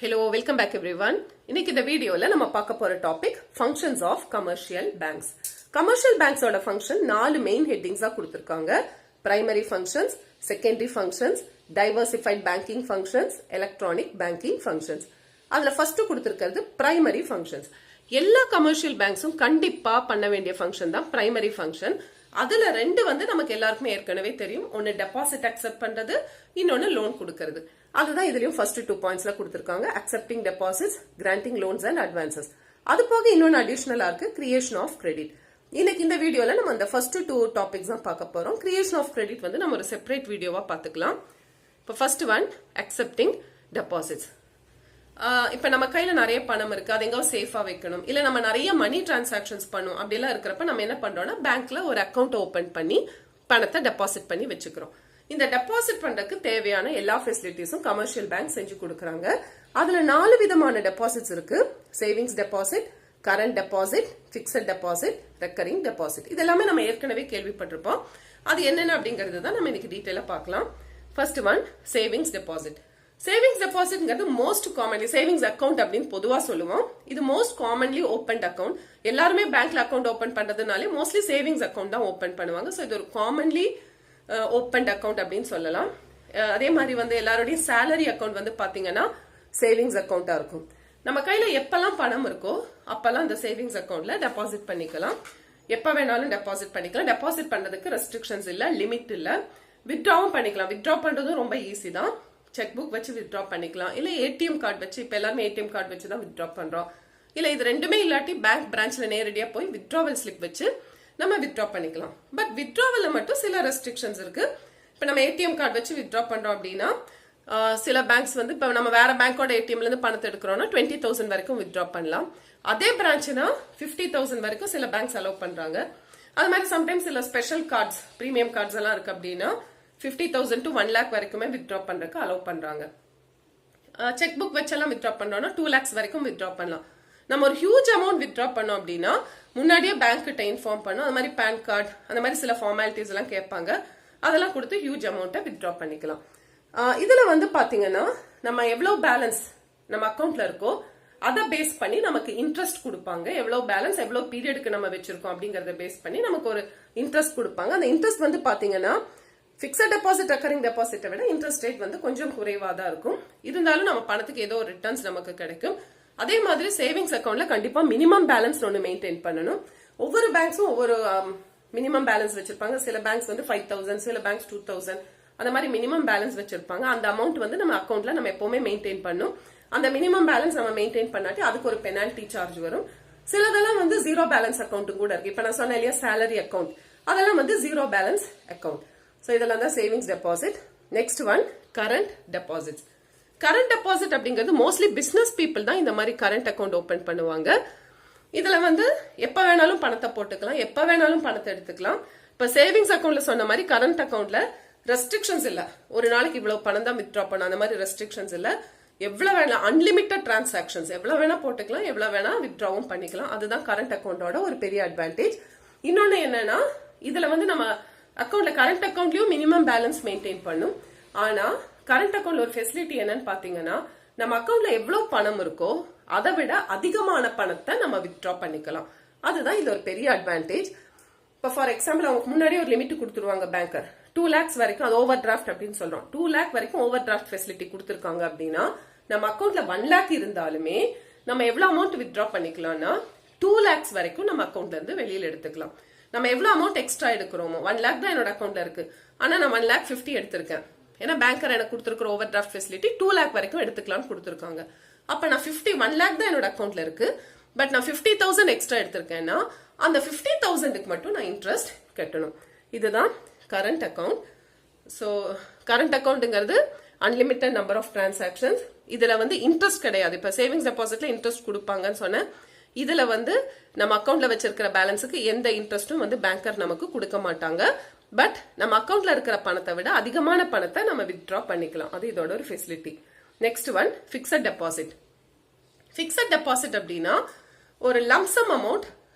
Hello, welcome back everyone. இன்னைக்கு இந்த வீடியோல நம்ம பார்க்க போற topic functions of commercial banks. Commercial banks ஓட function 4 main headings கொடுத்திருக்காங்க. Primary functions, secondary functions, diversified banking functions, electronic banking functions. அதுல first கொடுத்திருக்கிறது primary functions. எல்லா commercial banksம் கண்டிப்பா பண்ண வேண்டிய function தான் primary function. அதுல ரெண்டு நமக்கு எல்லாருக்குமே ஏற்கனவே தெரியும். ஒன்னு டெபாசிட் அக்செப்ட் பண்றது, இன்னொன்னு லோன் கொடுக்கிறது. அதுதான் இதுலயும் ஃபர்ஸ்ட் 2 பாயிண்ட்ஸ்ல கொடுத்திருக்காங்க. Accepting deposits, granting loans and advances. அது போக இன்னொன்னு அடிஷனலா இருக்கு, கிரியேஷன் ஆஃப் கிரெடிட். இன்னைக்கு இந்த வீடியோல நம்ம அந்த ஃபர்ஸ்ட் 2 டாபிக்ஸ் தான் பார்க்க போறோம். கிரியேஷன் ஆஃப் கிரெடிட் நம்ம ஒரு செப்பரேட் வீடியோவா பார்த்துக்கலாம். இப்போ ஃபர்ஸ்ட் ஒன் அக்செப்டிங் டெபாசிட்ஸ். இப்ப நம்ம கையில நிறைய பணம் இருக்கு, அது எங்க சேஃபா வைக்கணும், இல்ல நம்ம நிறைய மணி டிரான்சாக்சன்ஸ் பண்ணும் அப்படிலாம் இருக்கிறப்ப நம்ம என்ன பண்றோம்னா பேங்க்ல ஒரு அக்கௌண்ட் ஓபன் பண்ணி பணத்தை டெபாசிட் பண்ணி வச்சுக்கிறோம். இந்த டெபாசிட் பண்றதுக்கு தேவையான எல்லா ஃபெசிலிட்டிஸும் கமர்ஷியல் பேங்க் செஞ்சு கொடுக்கறாங்க. அதுல 4 விதமான டெபாசிட்ஸ் இருக்கு. Savings deposit, current deposit, fixed deposit, recurring deposit. இதெல்லாமே நம்ம ஏற்கனவே கேள்விப்பட்டிருப்போம். அது என்னென்ன அப்படிங்கிறது தான் நம்ம இன்னைக்கு டீடைலா பார்க்கலாம். First one savings deposit. Savings டெபாசிட்ங்கிறது மோஸ்ட் காமன்லி சேவிங்ஸ் அக்கௌண்ட் அப்படின்னு பொதுவா சொல்லுவோம். இது மோஸ்ட் காமன்லி ஓபன் அக்கௌண்ட். எல்லாருமே பேங்க்ல அக்கௌண்ட் ஓபன் பண்றதுனாலே மோஸ்ட்லி சேவிங்ஸ் அக்கௌண்ட் தான் ஓபன் பண்ணுவாங்க. ஸோ இது ஒரு காமன்லி ஓபன் அக்கௌண்ட் அப்படின்னு சொல்லலாம். அதே மாதிரி எல்லாருடைய சேலரி அக்கௌண்ட் பாத்தீங்கன்னா சேவிங்ஸ் அக்கௌண்டா இருக்கும். நம்ம கையில எப்பெல்லாம் பணம் இருக்கோ அப்பெல்லாம் இந்த சேவிங்ஸ் அக்கௌண்ட்ல டெபாசிட் பண்ணிக்கலாம். எப்ப வேணாலும் டெபாசிட் பண்ணிக்கலாம். டெபாசிட் பண்றதுக்கு ரெஸ்ட்ரிக்ஷன்ஸ் இல்ல, லிமிட் இல்ல. வித்ட்ராவும் பண்ணிக்கலாம். வித்ட்ரா பண்றதும் ரொம்ப ஈஸி தான். செக் புக் வச்சு வித்ட்ரா பண்ணிக்கலாம், இல்ல ஏடிஎம் கார்டு வச்சு, இப்ப எல்லாருமே ஏடிஎம் கார்டு வச்சு தான் வித்ட்ரா பண்றோம். இல்ல இது ரெண்டுமே இல்லாட்டி பேங்க் பிரான்ச்ல நேரடியா போய் வித்ட்ராவல் ஸ்லிப் வச்சு நம்ம வித்ட்ரா பண்ணிக்கலாம். பட் வித்ட்ராவல்ல மட்டும் சில ரெஸ்ட்ரிக்ஷன்ஸ் இருக்கு. இப்ப நம்ம ஏடிஎம் கார்டு வச்சு வித்ட்ரா பண்றோம் அப்படின்னா சில பேங்க்ஸ் இப்ப நம்ம வேற பேங்கோட ஏடிஎம்ல இருந்து பணத்தை எடுக்கிறோம்னா 20,000 வரைக்கும் வித்ட்ரா பண்ணலாம். அதே பிரான்ச்னா 50,000 வரைக்கும் சில பேங்க்ஸ் அலோவ் பண்றாங்க. அது மாதிரி சம்டைம்ஸ் சில ஸ்பெஷல் கார்ட்ஸ், பிரீமியம் கார்ட்ஸ் எல்லாம் இருக்கு அப்படின்னா 50,000 to 1 lakh வரைக்குமே வித்ட்ரா பண்றதுக்கு அலோவ் பண்றாங்க. செக் புக் வச்செல்லாம் வித்ட்ரா பண்றோம்னா 2 lakhs வரைக்கும் வித்ட்ரா பண்ணலாம். நம்ம ஒரு ஹியூஜ் அமௌண்ட் வித்ட்ரா பண்ணோம் அப்படின்னா முன்னாடியே பேங்க் கிட்ட இன்ஃபார்ம் பண்ணும். அது மாதிரி பேன் கார்டு, அந்த மாதிரி சில ஃபார்மாலிட்டிஸ் எல்லாம் கேட்பாங்க. அதெல்லாம் கொடுத்து ஹியூஜ் அமௌண்ட்டை வித்ட்ரா பண்ணிக்கலாம். இதுல பாத்தீங்கன்னா நம்ம எவ்வளவு பேலன்ஸ் நம்ம அக்கௌண்ட்ல இருக்கோ அதை பேஸ் பண்ணி நமக்கு இன்ட்ரெஸ்ட் கொடுப்பாங்க. எவ்வளவு பேலன்ஸ் எவ்வளவு பீரியடுக்கு நம்ம வச்சிருக்கோம் அப்படிங்கறத பேஸ் பண்ணி நமக்கு ஒரு இன்ட்ரெஸ்ட் கொடுப்பாங்க. அந்த இன்ட்ரெஸ்ட் பாத்தீங்கன்னா பிக்ஸட் டெபாசிட், ரெக்கரிங் டெபாசிட்டை விட இன்ட்ரெஸ்ட் ரேட் கொஞ்சம் குறைவா தான் இருக்கும். இருந்தாலும் நம்ம பணத்துக்கு ஏதோ ஒரு ரிட்டர்ன்ஸ் நமக்கு கிடைக்கும். அதே மாதிரி சேவிங்ஸ் அக்கௌண்ட்ல கண்டிப்பா மினிமம் பேலன்ஸ் ஒன்னு மெயின்டைன் பண்ணணும். ஒவ்வொரு பேங்க்ஸும் ஒவ்வொரு மினிமம் பேலன்ஸ் வச்சிருப்பாங்க. சில பேங்க்ஸ் 5,000, சில பேங்க்ஸ் 2,000, அந்த மாதிரி மினிமம் பேலன்ஸ் வச்சிருப்பாங்க. அந்த அமௌண்ட் நம்ம அக்கௌண்ட்ல நம்ம எப்பவுமே மெயின்டைன் பண்ணும். அந்த மினிமம் பேலன்ஸ் நம்ம மெயின்டைன் பண்ணாட்டி அதுக்கு ஒரு பெனால்டி சார்ஜ் வரும். சிலதெல்லாம் ஜீரோ பேலன்ஸ் அக்கௌண்ட் கூட இருக்கு. இப்ப நான் சொன்னேன் இல்லையா சேலரி அக்கௌண்ட், அதெல்லாம் ஜீரோ பேலன்ஸ் அக்கௌண்ட். சோ இதெல்லாம் தான் savings deposit. Next one current deposits. Current deposit அப்படிங்கிறது மோஸ்ட்லி பிசினஸ் பீப்புள் தான் இந்த மாதிரி கரண்ட் அக்கௌண்ட் ஓபன் பண்ணுவாங்க. இதுல எப்ப வேணாலும் பணத்தை போட்டுக்கலாம், எப்ப வேணாலும் பணத்தை எடுத்துக்கலாம். இப்ப சேவிங்ஸ் அக்கௌண்ட்ல சொன்ன மாதிரி கரண்ட் அக்கௌண்ட்ல ரெஸ்ட்ரிக்ஷன்ஸ் இல்ல. ஒரு நாளைக்கு இவ்வளவு பணம் தான் வித்ட்ரா பண்ண, அந்த மாதிரி ரெஸ்ட்ரிக்ஷன்ஸ் இல்ல. எவ்வளவு வேணா அன்லிமிட்டட் டிரான்சாக்ஷன்ஸ் எவ்வளவு வேணா போட்டுக்கலாம், எவ்வளவு வேணா வித்ட்ராவும் பண்ணிக்கலாம். அதுதான் கரண்ட் அக்கௌண்டோட ஒரு பெரிய அட்வான்டேஜ். இன்னொன்னு என்னன்னா இதுல நம்ம அக்கௌண்ட்ல கரண்ட் அக்கௌண்ட்லயும் மினிமம் பேலன்ஸ் மெயின்டைன் பண்ணும். ஆனா கரண்ட் அக்கௌண்ட்ல ஒரு ஃபெசிலிட்டி என்னன்னு பாத்தீங்கன்னா நம்ம அக்கௌண்ட்ல எவ்வளவு பணம் இருக்கோ அதை விட அதிகமான பணத்தை நம்ம வித்ட்ரா பண்ணிக்கலாம். அதுதான் இது ஒரு பெரிய அட்வான்டேஜ். இப்ப ஃபார் எக்ஸாம்பிள் அவங்க முன்னாடியே ஒரு லிமிட் கொடுத்துருவாங்க பேங்கர், 2 lakhs வரைக்கும். அது ஓவர் டிராஃப்ட் அப்படின்னு சொல்றோம். 2 lakh வரைக்கும் ஓவர் டிராஃப்ட் ஃபெசிலிட்டி கொடுத்துருக்காங்க அப்படின்னா நம்ம அக்கௌண்ட்ல 1 lakh இருந்தாலுமே நம்ம எவ்வளவு அமௌண்ட் வித்ட்ரா பண்ணிக்கலாம்னா 2 lakhs வரைக்கும் நம்ம அக்கௌண்ட்ல இருந்து வெளியில எடுத்துக்கலாம். நம்ம எவ்வளவு அமௌண்ட் எக்ஸ்ட்ரா எடுக்கிறோமோ 1 lakh தான் என்னோட அக்கௌண்ட்ல இருக்கு, ஆனா நான் 1,50,000 எடுத்திருக்கேன். ஏன்னா பேங்கர் எனக்கு கொடுத்துருக்கிற ஓவர் டிராஃப்ட் ஃபெசிலிட்டி 2 lakh வரைக்கும் எடுத்துக்கலாம்னு கொடுத்துருக்காங்க. அப்ப நான் 1 lakh தான் என்னோட அக்கௌண்ட்ல இருக்கு, பட் நான் 50,000 எக்ஸ்ட்ரா எடுத்திருக்கேன்னா அந்த 50,000க்கு மட்டும் நான் இன்ட்ரெஸ்ட் கட்டணும். இதுதான் கரண்ட் அக்கௌண்ட். சோ கரண்ட் அக்கௌண்ட்ங்கிறது அன்லிமிட்டட் நம்பர் ஆஃப் டிரான்சாக்ஷன்ஸ். இதுல இன்ட்ரெஸ்ட் கிடையாது. இப்ப சேவிங்ஸ் டெபாசிட்ல இன்ட்ரெஸ்ட் கொடுப்பாங்கன்னு சொன்னேன். இதுல நம்ம அக்கௌண்ட்ல வச்சிருக்கிற பேலன்ஸுக்கு எந்த இன்ட்ரெஸ்டும் பேங்கர் நமக்கு கொடுக்க மாட்டாங்க. பட் நம்ம அக்கௌண்ட்ல இருக்கிற பணத்தை விட அதிகமான பணத்தை நம்ம வித்ட்ரா பண்ணிக்கலாம். அது இதோட ஒரு facility. Next one fixed deposit. Fixed deposit அப்படின்னா ஒரு லம்சம் அமௌண்ட்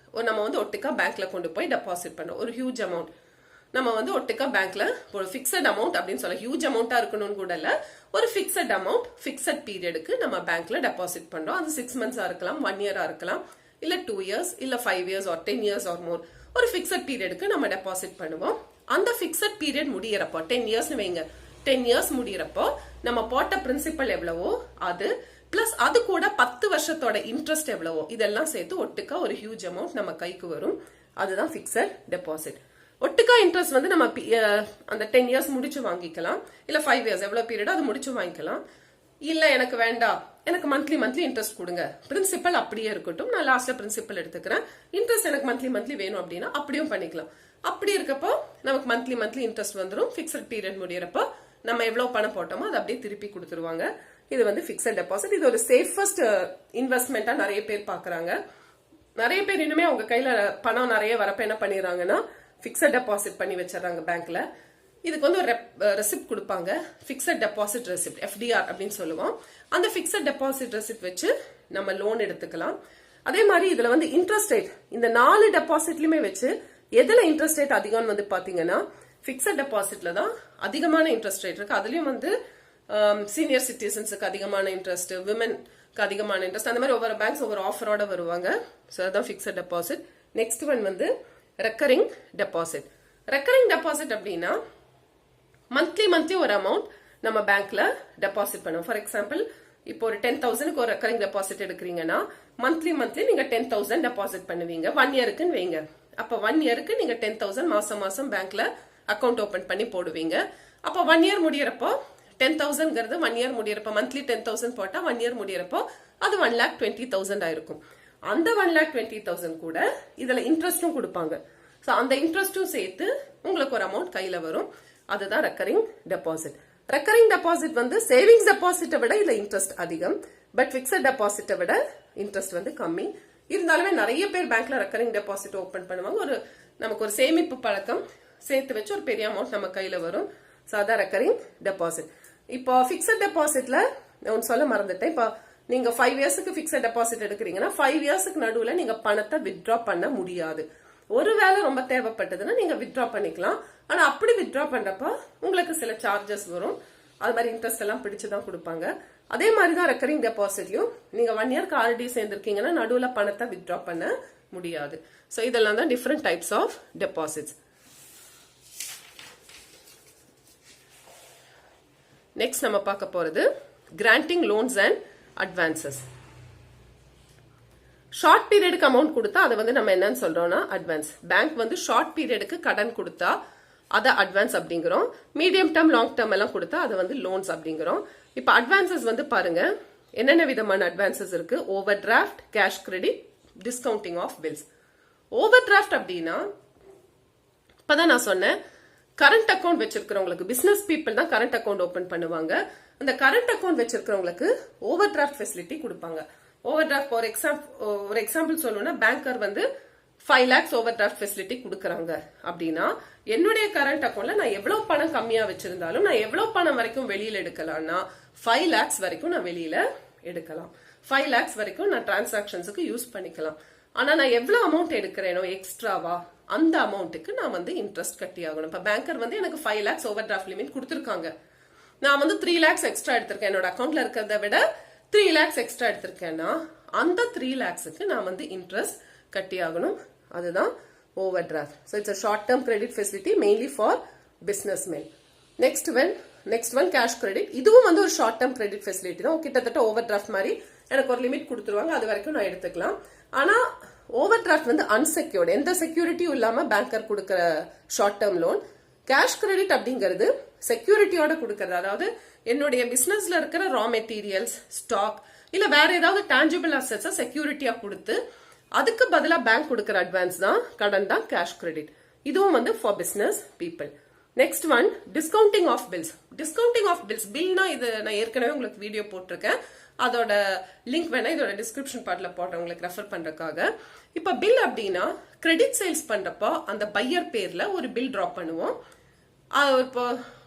நம்ம ஒட்டுக்கா பேங்க்ல கொண்டு போய் டெபாசிட் பண்ணோம், ஒரு ஹியூஜ் அமௌண்ட். நம்ம வந்து ஒட்டுக்கா பேங்க்ல ஒரு ஃபிக்ஸட் அமௌண்ட் அப்படின்னு சொல்ல ஹியூஜ் அமௌண்டா இருக்கணும்னு கூட இல்ல, ஒரு ஃபிக்ஸட் அமௌண்ட் ஃபிக்ஸட் பீரியடுக்கு நம்ம பேங்க்ல டெபாசிட் பண்றோம். அது 6 months இருக்கலாம், 1 year இருக்கலாம், இல்ல 2 years, இல்ல 5 years or 10 years or more. ஒரு ஃபிக்ஸட் பீரியடுக்கு நம்ம டெபாசிட் பண்ணுவோம். அந்த ஃபிக்ஸட் பீரியட் முடியறப்போ 10 years வைங்க, 10 years முடியறப்போ நம்ம போட்ட பிரின்சிபல் எவ்வளவோ அது பிளஸ் அது கூட 10 வருஷத்தோட இன்ட்ரெஸ்ட் எவ்வளவோ இதெல்லாம் சேர்த்து ஒட்டுக்கா ஒரு ஹியூஜ் அமௌண்ட் நம்ம கைக்கு வரும். அதுதான் ஃபிக்ஸட் டெபாசிட். ஒட்டுக்கா இன்ட்ரெஸ்ட் வந்து நம்ம அந்த 10 years முடிச்சு வாங்கிக்கலாம், இல்ல 5 years எவ்வளவு பீரியட் அது முடிச்சு வாங்கிக்கலாம். இல்ல எனக்கு வேண்டாம், எனக்கு மந்த்லி இன்ட்ரெஸ்ட் கொடுங்க, பிரின்சிபல் அப்படியே இருக்கட்டும், நான் லாஸ்ட்ல பிரின்சிபல் எடுத்துக்கிறேன், இன்ட்ரெஸ்ட் எனக்கு மந்த்லி வேணும் அப்படின்னா அப்படியும் பண்ணிக்கலாம். அப்படி இருக்கப்போ நமக்கு மந்த்லி இன்ட்ரெஸ்ட் வந்துடும். ஃபிக்ஸட் பீரியட் முடியறப்போ நம்ம எவ்வளவு பணம் போட்டோமோ அதை அப்படியே திருப்பி கொடுத்துருவாங்க. இது வந்து ஃபிக்ஸட் டெபாசிட். இது ஒரு சேஃபஸ்ட் இன்வெஸ்ட்மெண்டா நிறைய பேர் பாக்குறாங்க. நிறைய பேர் இனிமே அவங்க கையில பணம் நிறைய வரப்ப என்ன பண்ணிடுறாங்கன்னா ஃபிக்ஸட் டெபாசிட் பண்ணி வச்சிடறாங்க பேங்க்ல. இதுக்கு வந்து ஒரு ரெசிப்ட் கொடுப்பாங்க, ஃபிக்ஸட் டெபாசிட் ரெசிப்ட், FDR அப்படின்னு சொல்லுவோம். அந்த ஃபிக்ஸட் டெபாசிட் ரெசிப்ட் வச்சு நம்ம லோன் எடுத்துக்கலாம். அதே மாதிரி இதுல வந்து இன்ட்ரெஸ்ட் ரேட் இந்த 4 டெபாசிட்லயுமே வச்சு எதுல இன்ட்ரெஸ்ட் ரேட் அதிகம்னு வந்து பாத்தீங்கன்னா ஃபிக்ஸட் டெபாசிட்ல தான் அதிகமான இன்ட்ரெஸ்ட் ரேட் இருக்கு. அதுலயும் வந்து சீனியர் சிட்டிசன்ஸுக்கு அதிகமான இன்ட்ரெஸ்ட், விமென்க்கு அதிகமான இன்ட்ரெஸ்ட், அந்த மாதிரி ஒவ்வொரு பேங்க்ஸ் ஒவ்வொரு ஆஃபரோட வருவாங்க. ஸோ அதான் ஃபிக்ஸட் டெபாசிட். நெக்ஸ்ட் ஒன் வந்து ரெக்கரிங் டெபாசிட். ரெக்கரிங் டெபாசிட் அப்படின்னா மந்த்லி ஒரு அமௌண்ட் நம்ம பேங்க்ல டெபாசிட் பண்ணுவோம். ஃபார் எக்ஸாம்பிள் இப்போ ஒரு 10,000க்கு ஒரு ரெக்கரிங் டெபாசிட் எடுக்கிறீங்கன்னா மந்த்லி நீங்க 10,000 டெபாசிட் பண்ணுவீங்க 1 yearக்குன்னு வைங்க. அப்ப 1 yearக்கு நீங்க 10,000 மாசம் பேங்க்ல அக்கௌண்ட் ஓபன் பண்ணி போடுவீங்க. அப்ப 1 year முடியறப்போ 10,000ங்கிறது 1 year முடியறப்போ மந்த்லி 10,000 போட்டா 1 year முடியறப்போ அது 1,20,000 ஆயிருக்கும். அந்த 1,20,000 கூட இதுல இன்ட்ரெஸ்டும் கொடுப்பாங்க. சோ அந்த இன்ட்ரெஸ்டும் சேர்த்து உங்களுக்கு ஒரு அமௌண்ட் கையில வரும். அதுதான் ரெக்கரிங் டெபாசிட். ரெக்கரிங் டெபாசிட் வந்து சேவிங்ஸ் டெபாசிட்டை விட இதுல இன்ட்ரெஸ்ட் அதிகம், பட் பிக்ஸட் டெபாசிட்டை விட இன்ட்ரெஸ்ட் வந்து கம்மி. இருந்தாலுமே நிறைய பேர் பேங்க்ல ரெக்கரிங் டெபாசிட் ஓபன் பண்ணுவாங்க. நமக்கு ஒரு சேமிப்பு பழக்கம் சேர்த்து வச்சு ஒரு பெரிய அமௌண்ட் நம்ம கையில வரும். சோ அதான் ரெக்கரிங் டெபாசிட். இப்போ பிக்ஸட் டெபாசிட்ல நான் சொல்ல மறந்துட்டேன். இப்போ நீங்க 5 yearsக்கு பிக்ஸட் டெபாசிட் எடுக்கிறீங்கன்னா 5 yearsக்கு நடுவுல நீங்க பணத்தை வித்ட்ரா பண்ண முடியாது. ஒருவேளை ரொம்ப தேவைப்பட்டதுன்னா நீங்க வித்ட்ரா பண்ணிக்கலாம். ஆனா அப்படி வித்ட்ரா பண்றப்ப உங்களுக்கு சில சார்ஜஸ் வரும். அது மாதிரி இன்ட்ரெஸ்ட் எல்லாம் பிடிச்சுதான் கொடுப்பாங்க. அதே மாதிரிதான் ரெக்கரிங் டெபாசிட்லயும் நீங்க 1 yearக்கு ஆல்ரெடி சேர்ந்திருக்கீங்கன்னா நடுவுல பணத்தை வித்ட்ரா பண்ண முடியாது. சோ இதெல்லாம் தான் different types of deposits. Next நம்ம பார்க்க போறது granting loans and advances. Short பீரியடுக்கு அமௌண்ட் கொடுத்தா அதை வந்து நம்ம என்னன்னு சொல்றோம்னா அட்வான்ஸ். பேங்க் வந்து ஷார்ட் பீரியடுக்கு கடன் கொடுத்தா அதை அட்வான்ஸ் அப்படிங்கிறோம். மீடியம் டேர்ம் லாங் டேர்ம் எல்லாம் கொடுத்தா அதை வந்து லோன்ஸ் அப்படிங்கிறோம். இப்ப அட்வான்சஸ் வந்து பாருங்க என்னென்ன விதமான அட்வான்சஸ் இருக்கு. Overdraft, cash credit, discounting of bills. Overdraft அப்படின்னா இப்பதான் நான் சொன்னேன், கரண்ட் அக்கௌண்ட் வச்சிருக்கிறவங்களுக்கு, பிசினஸ் பீப்புள் தான் கரண்ட் அக்கௌண்ட் ஓபன் பண்ணுவாங்க. அந்த கரண்ட் அக்கௌண்ட் வச்சிருக்கிறவங்களுக்கு ஓவர் டிராஃப்ட் ஃபெசிலிட்டி கொடுப்பாங்க. ஓவர் டிராஃப்ட் ஒரு எக்ஸாம்பிள் சொல்லணும்னா பேங்கர் வந்து 5 lakhs ஓவர் டிராஃப்ட் ஃபெசிலிட்டி கொடுக்கறாங்க அப்படின்னா என்னுடைய கரண்ட் அக்கௌண்ட்ல நான் எவ்வளவு பணம் கம்மியா வச்சிருந்தாலும் நான் எவ்வளவு பணம் வரைக்கும் வெளியில எடுக்கலாம்னா 5 lakhs வரைக்கும் நான் வெளியில எடுக்கலாம். 5 lakhs வரைக்கும் நான் டிரான்சாக்ஷன்ஸுக்கு யூஸ் பண்ணிக்கலாம். ஆனா நான் எவ்வளவு அமௌண்ட் எடுக்கிறேனோ எக்ஸ்ட்ராவா அந்த அமௌண்ட்டுக்கு நான் வந்து இன்ட்ரெஸ்ட் கட்டி ஆகணும். இப்ப பேங்கர் வந்து எனக்கு 5 lakhs ஓவர் டிராஃப்ட் லிமிட் கொடுத்திருக்காங்க. நான் வந்து 3 lakhs எக்ஸ்ட்ரா எடுத்திருக்கேன், என்னோட அக்கௌண்ட்ல இருக்கிறத விட 3 lakhs எக்ஸ்ட்ரா எடுத்திருக்கேன்னா அந்த 3 lakhsக்கு நான் வந்து இன்ட்ரெஸ்ட் கட்டி ஆகணும். அதுதான் over draft. So it's a short term credit facility mainly for businessmen. Next one cash credit. இதுவும் வந்து ஒரு ஷார்ட் டேர்ம் கிரெடிட் ஃபெசிலிட்டி தான். கிட்டத்தட்ட ஓவர் டிராஃப்ட் மாதிரி எனக்கு ஒரு லிமிட் கொடுத்துருவாங்க, அது வரைக்கும் நான் எடுத்துக்கலாம். ஆனா ஓவர் டிராஃப்ட் வந்து அன்செக்யூர்டு, எந்த செக்யூரிட்டியும் இல்லாம பேங்கர் கொடுக்கிற short term loan. Cash credit அப்படிங்கிறது செக்யூரிட்டியோட கொடுக்கறது. அதாவது என்னுடைய பிசினஸ்ல இருக்கிற ரா மெட்டீரியல்ஸ், ஸ்டாக் இல்ல வேற ஏதாவது டான்ஜிபிள் அசெட்ஸை செக்யூரிட்டியா கொடுத்து அதுக்கு பதிலா பேங்க் கொடுக்கிற அட்வான்ஸ் தான் கடன் தான் கேஷ் கிரெடிட். இதுவும் வந்து for business people. Next one discounting of bills. Discounting of bills, பில்னா இது நான் ஏற்கனவே உங்களுக்கு வீடியோ போட்டிருக்கேன், அதோட லிங்க் வேணா இதோட டிஸ்கிரிப்ஷன் பார்ட்ல போடுறேன் உங்களுக்கு ரெஃபர் பண்றதுக்காக. இப்ப பில் அப்படின்னா கிரெடிட் சேல்ஸ் பண்றப்போ அந்த பையர் பேர்ல ஒரு பில் டிராப் பண்ணுவோம். இப்போ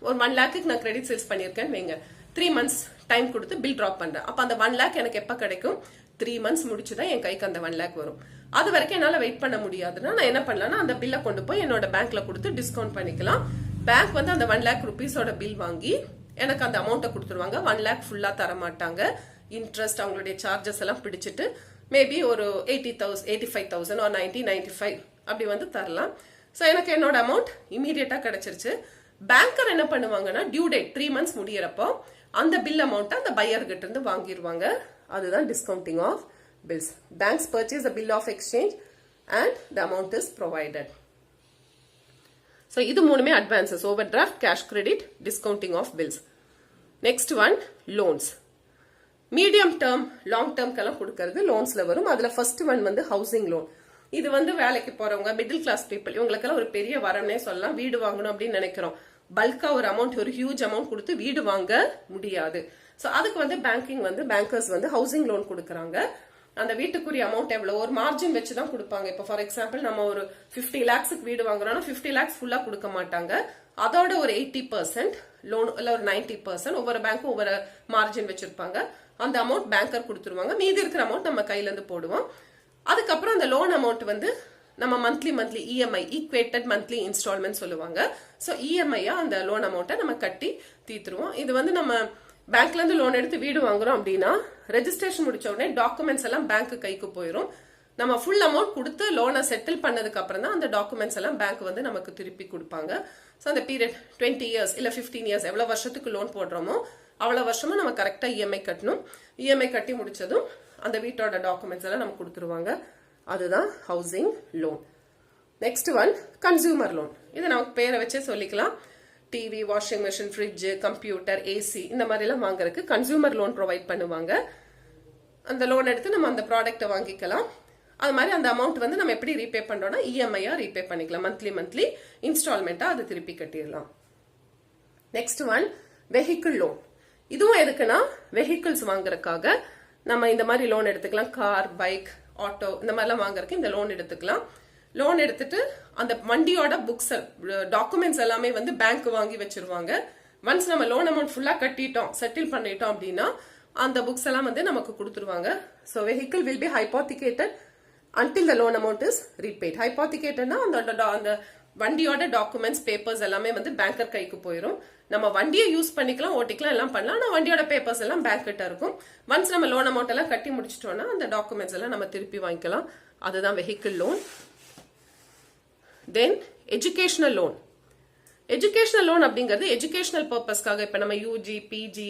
ஒரு 1 lakhக்கு நான் கிரெடிட் சேல்ஸ் பண்ணிருக்கேன்னு வைங்க. 3 months டைம் கொடுத்து பில் டிராப் பண்றேன். அப்ப அந்த 1 lakh எனக்கு எப்ப கிடைக்கும்? 3 months முடிச்சுதான் என் கைக்கு அந்த 1 lakh வரும். அது வரைக்கும் என்னால வெயிட் பண்ண முடியாதுன்னா நான் என்ன பண்ணலாம்னா அந்த பில்லை கொண்டு போய் என்னோட பேங்க்ல கொடுத்து டிஸ்கவுண்ட் பண்ணிக்கலாம். பேங்க் வந்து அந்த 1 lakh rupees-ஓட பில் வாங்கி எனக்கு அந்த அமௌண்ட்டை கொடுத்துருவாங்க. 1 lakh ஃபுல்லா தர மாட்டாங்க. இன்ட்ரெஸ்ட் அவங்களுடைய சார்ஜஸ் எல்லாம் பிடிச்சிட்டு மேபி ஒரு 80,000 85,000 or 95 அப்படி வந்து தரலாம். ஸோ எனக்கு என்னோட அமௌண்ட் இமீடியட்டா கிடைச்சிருச்சு. பேங்கர் என்ன பண்ணுவாங்கன்னா டியூ டேட் 3 months முடியறப்போ அந்த பில் அமௌண்ட்டை அந்த பையர் கிட்ட இருந்து வாங்கிடுவாங்க. அதுதான் discounting of bills. Banks purchase the bill of exchange and the amount is provided. So இது மூணுமே advances: overdraft, cash credit, discounting of bills. Next one loans. Medium term, long டேர்ம்க்கெல்லாம் கொடுக்கறது லோன்ஸ்ல வரும். அதுல ஃபர்ஸ்ட் ஒன் வந்து housing loan. இது வந்து வேலைக்கு போறவங்க, மிடில் கிளாஸ் பீப்புள், இவங்களுக்கெல்லாம் ஒரு பெரிய வரம்னே சொல்லலாம். வீடு வாங்கணும் அப்படின்னு நினைக்கிறோம். பல்கா ஒரு அமௌண்ட், ஒரு ஹியூஜ் அமௌண்ட் கொடுத்து வீடு வாங்க முடியாது. ஸோ அதுக்கு வந்து பேங்கர்ஸ் வந்து ஹவுசிங் லோன் கொடுக்குறாங்க. அந்த வீட்டுக்குரிய அமௌண்ட் எவ்வளவு ஒரு மார்ஜின் வச்சுதான் கொடுப்பாங்க. இப்போ ஃபார் எக்ஸாம்பிள் நம்ம ஒரு 50 lakhs-க்கு வீடு வாங்குறோம்னா 50 lakhs ஃபுல்லா கொடுக்க மாட்டாங்க. அதோட ஒரு 80% லோன் இல்ல ஒரு 90% ஒவ்வொரு பேங்க்கும் ஒவ்வொரு மார்ஜின் வச்சிருப்பாங்க. அந்த அமௌண்ட் பேங்கர் கொடுத்துருவாங்க. மீதி இருக்கிற அமௌண்ட் நம்ம கையில இருந்து போடுவோம். அதுக்கப்புறம் அந்த லோன் அமௌண்ட் வந்து நம்ம monthly EMI, equated monthly instalment சொல்லுவாங்க. ஸோ இஎம்ஐயா அந்த லோன் அமௌண்ட்டை நம்ம கட்டி தீத்துருவோம். இது வந்து நம்ம பேங்க்ல இருந்து லோன் எடுத்து வீடு வாங்குறோம் அப்படின்னா ரெஜிஸ்ட்ரேஷன் முடிச்ச உடனே டாக்குமெண்ட்ஸ் எல்லாம் பேங்க் கைக்கு போயிடும். நம்ம ஃபுல் அமௌண்ட் கொடுத்து லோனை செட்டில் பண்ணதுக்கு அப்புறம் தான் அந்த டாக்குமெண்ட்ஸ் எல்லாம் பேங்க் வந்து நமக்கு திருப்பி கொடுப்பாங்க. ஸோ அந்த பீரியட் 20 years இல்ல 15 years எவ்வளவு வருஷத்துக்கு லோன் போடுறோமோ அவ்வளவு வருஷமும் நம்ம கரெக்டா இஎம்ஐ கட்டணும். இஎம்ஐ கட்டி முடிச்சதும் அந்த வீட்டோட டாக்குமெண்ட்ஸ் எல்லாம் நமக்கு கொடுத்துருவாங்க. அதுதான் housing loan. Next one consumer loan. இதை நமக்கு பேரை வச்சே சொல்லிக்கலாம். TV, washing machine, fridge, computer, AC இந்த மாதிரி எல்லாம் வாங்குறதுக்கு கன்சியூமர் லோன் ப்ரொவைட் பண்ணுவாங்க. அந்த லோன் எடுத்து நம்ம அந்த ப்ராடக்ட்டை வாங்கிக்கலாம். அது மாதிரி அந்த அமௌண்ட் வந்து நம்ம எப்படி ரீபே பண்றோம்னா இஎம்ஐயா ரீபே பண்ணிக்கலாம். மந்த்லி இன்ஸ்டால்மெண்டா அது திருப்பி கட்டிடலாம். Next one vehicle loan. இதுவும் எதுக்குன்னா வெஹிக்கிள்ஸ் வாங்குறதுக்காக நம்ம இந்த மாதிரி லோன் எடுத்துக்கலாம். கார், பைக், ஆட்டோ இந்த மாதிரிலாம் வாங்குறதுக்கு இந்த லோன் எடுத்துக்கலாம். லோன் எடுத்துட்டு அந்த வண்டியோட புக்ஸ், டாக்குமெண்ட்ஸ் எல்லாமே வந்து பேங்க் வாங்கி வச்சிருவாங்க. ஒன்ஸ் நம்ம லோன் அமௌண்ட் ஃபுல்லா கட்டிட்டோம், செட்டில் பண்ணிட்டோம் அப்படின்னா அந்த புக்ஸ் எல்லாம் வந்து நமக்கு கொடுத்துருவாங்க. So vehicle will be hypothecated until the loan amount is repaid. ஹைபோத்திகேட்டட்னா அந்த வண்டியோட டாக்குமெண்ட்ஸ், பேப்பர்ஸ் எல்லாமே வந்து பேங்கர் கைக்கு போயிடும். நம்ம வண்டியை யூஸ் பண்ணிக்கலாம், ஓட்டிக்கலாம், எல்லாம் பண்ணலாம். ஆனா வண்டியோட பேப்பர்ஸ் எல்லாம் பேங்க் கிட்ட இருக்கும். ஒன்ஸ் நம்ம லோன் அமௌண்ட் எல்லாம் கட்டி முடிச்சிட்டோம்னா அந்த டாக்குமெண்ட்ஸ் எல்லாம் நம்ம திருப்பி வாங்கிக்கலாம். அதுதான் வெஹிக்கிள் லோன். தென் எஜுகேஷனல் லோன். எஜுகேஷனல் லோன் அப்படிங்கிறது எஜுகேஷனல் பர்பஸ்க்காக, இப்ப நம்ம யூஜி, பிஜி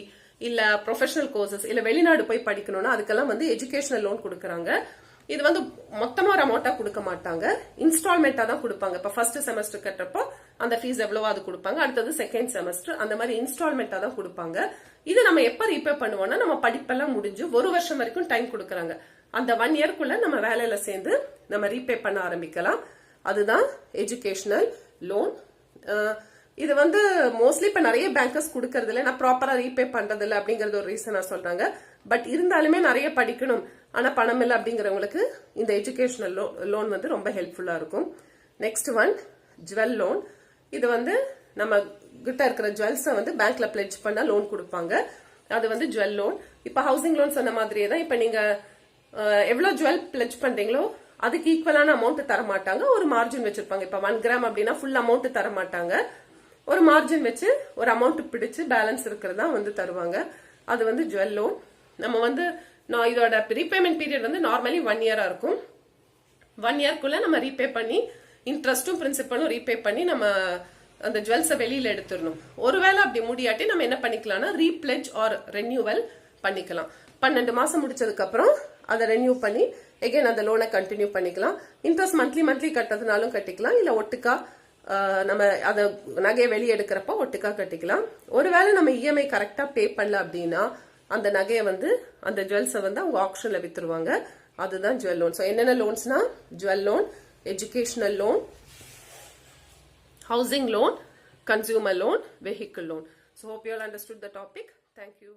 இல்ல ப்ரொஃபஷனல் கோர்சஸ் இல்ல வெளிநாடு போய் படிக்கணும்னா அதுக்கெல்லாம் வந்து எஜுகேஷனல் லோன் கொடுக்கறாங்க. இது வந்து மொத்தமா ஒரு அமௌண்டா கொடுக்க மாட்டாங்க, இன்ஸ்டால்மெண்டா தான் கொடுப்பாங்க. இப்ப ஃபர்ஸ்ட் செமஸ்டர் கட்டுறப்போ அந்த ஃபீஸ் எவ்வளவோ அது கொடுப்பாங்க. அடுத்தது செகண்ட் செமஸ்டர் அந்த மாதிரி இன்ஸ்டால்மெண்டா தான் கொடுப்பாங்க. இது நம்ம எப்ப ரீபே பண்ணுவோம்னா நம்ம படிப்பெல்லாம் முடிஞ்சு 1 வருஷம் வரைக்கும் டைம் கொடுக்கறாங்க. அந்த 1 இயர்க்குள்ள நம்ம வேலையில சேர்ந்து நம்ம ரீபே பண்ண ஆரம்பிக்கலாம். அதுதான் எஜுகேஷனல் லோன். இது வந்து மோஸ்ட்லி இப்ப நிறைய பேங்கர்ஸ் கொடுக்கறது இல்லை, நான் ப்ராப்பரா ரீபே பண்றது இல்லை அப்படிங்கறது ஒரு ரீசனா சொல்றாங்க. பட் இருந்தாலுமே நிறைய படிக்கணும் ஆனா பணம் இல்லை அப்படிங்கிறவங்களுக்கு இந்த எஜுகேஷனல் லோன் வந்து ரொம்ப ஹெல்ப்ஃபுல்லா இருக்கும். Next one jewel loan. இது வந்து நம்ம கிட்ட இருக்கிற ஜுவல்ஸை வந்து பேங்க்ல பிளெட்ஜ் பண்ணா லோன் கொடுப்பாங்க. அது வந்து ஜுவல் லோன். இப்ப ஹவுசிங் லோன் சொன்ன மாதிரியே தான். இப்ப நீங்க எவ்வளவு ஜுவல் பிளெட்ஜ் பண்றீங்களோ அதுக்கு ஈக்குவலான அமௌண்ட் தர மாட்டாங்க, ஒரு மார்ஜின் வச்சிருப்பாங்க. இப்ப 1 கிராம் அப்படின்னா ஃபுல் அமௌண்ட் தர மாட்டாங்க, ஒரு மார்ஜின் வச்சு ஒரு அமௌண்ட் பிடிச்சு பேலன்ஸ் இருக்கிறதா வந்து தருவாங்க. அது வந்து ஜுவல் லோன். நம்ம வந்து இதோட ரீபேமெண்ட் பீரியட் வந்து நார்மலி 1 இயரா இருக்கும். 1 இயர்க்குள்ள நம்ம ரீபே பண்ணி இன்ட்ரெஸ்டும் பிரின்சிபலும் ரீபே பண்ணி நம்ம அந்த ஜுவல்ஸை வெளியில எடுத்துடணும். ஒருவேளை அப்படி முடியாட்டி நம்ம என்ன பண்ணிக்கலாம்னா ரீப்ளெட்ஜ் ஆர் ரெனியூவல் பண்ணிக்கலாம். 12 மாசம் முடிச்சதுக்கு அப்புறம் அதை ரெனியூ பண்ணி எகைன் அந்த லோனை கண்டினியூ பண்ணிக்கலாம். இன்ட்ரெஸ்ட் மந்த்லி கட்டுறதுனாலும் கட்டிக்கலாம், இல்ல ஒட்டுக்கா நம்ம அதை நகையை வெளியே எடுக்கிறப்ப ஒட்டுக்கா கட்டிக்கலாம். ஒருவேளை நம்ம இஎம்ஐ கரெக்டா பே பண்ணல அப்படின்னா அந்த நகையை வந்து அந்த ஜுவல்ஸை வந்து அவங்க ஆக்ஷன்ல வித்துருவாங்க. அதுதான் ஜுவல் லோன். ஸோ என்னென்ன லோன்ஸ்னா jewel loan, educational loan, housing loan, consumer loan, vehicle loan. So hope you all understood the topic. Thank you.